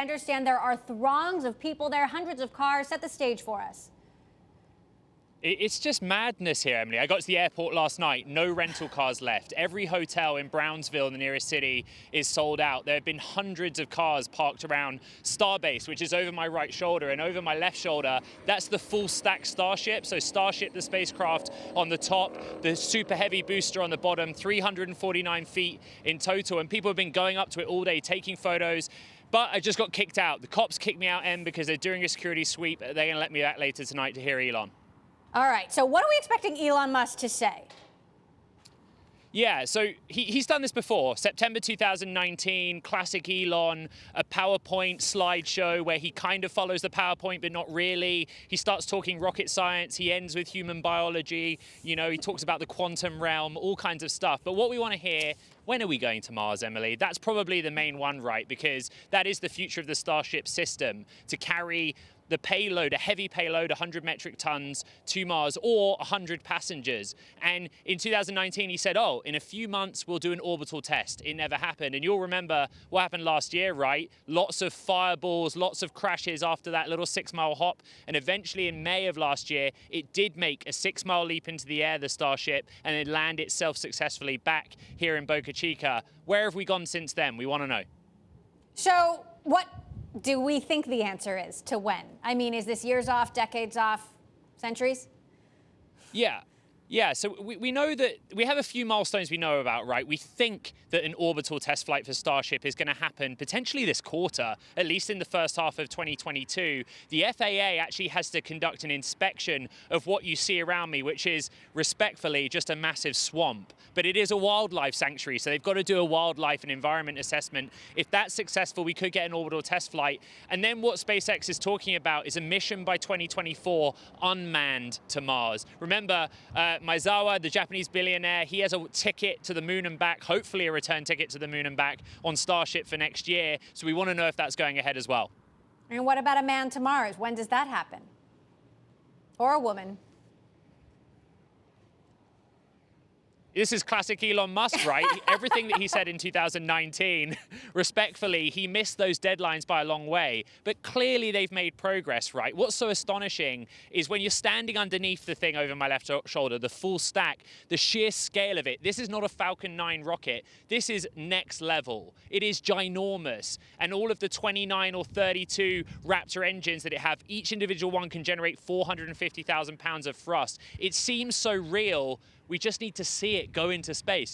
understand there are throngs of people there, hundreds of cars. Set the stage for us. It's just madness here, Emily. I got to the airport last night, no rental cars left. Every hotel in Brownsville, the nearest city, is sold out. There have been hundreds of cars parked around Starbase, which is over my right shoulder, and over my left shoulder, that's the full stack Starship. So Starship, the spacecraft on the top, the super heavy booster on the bottom, 349 feet in total. And people have been going up to it all day, taking photos. But I just got kicked out. The cops kicked me out, Em, because they're doing a security sweep. They're going to let me back later tonight to hear Elon. All right, so what are we expecting Elon Musk to say? Yeah, so he's done this before. September 2019, classic Elon, a PowerPoint slideshow where he kind of follows the PowerPoint, but not really. He starts talking rocket science. He ends with human biology. You know, he talks about the quantum realm, all kinds of stuff. But what we want to hear, when are we going to Mars, Emily? That's probably the main one, right? Because that is the future of the Starship system, to carry the payload, a heavy payload, 100 metric tons to Mars, or 100 passengers. And in 2019, he said, oh, in a few months, we'll do an orbital test. It never happened. And you'll remember what happened last year, right? Lots of fireballs, lots of crashes after that little 6-mile hop. And eventually in May of last year, it did make a 6-mile leap into the air, the Starship, and then land itself successfully back here in Boca Chica. Where have we gone since then? We want to know. So what do we think the answer is to when? I mean, is this years off, decades off, centuries? Yeah, so we know that we have a few milestones we know about, right? We think that an orbital test flight for Starship is going to happen potentially this quarter, at least in the first half of 2022. The FAA actually has to conduct an inspection of what you see around me, which is respectfully just a massive swamp. But it is a wildlife sanctuary, so they've got to do a wildlife and environment assessment. If that's successful, we could get an orbital test flight. And then what SpaceX is talking about is a mission by 2024 unmanned to Mars. Remember, Maezawa, the Japanese billionaire, he has a ticket to the moon and back, hopefully a return ticket to the moon and back on Starship for next year. So we want to know if that's going ahead as well. And what about a man to Mars? When does that happen? Or a woman? This is classic Elon Musk, right? Everything that he said in 2019, respectfully, he missed those deadlines by a long way. But clearly they've made progress, right? What's so astonishing is when you're standing underneath the thing over my left shoulder, the full stack, the sheer scale of it. This is not a Falcon 9 rocket. This is next level. It is ginormous. And all of the 29 or 32 Raptor engines that it have, each individual one can generate 450,000 pounds of thrust. It seems so real. We just need to see it go into space.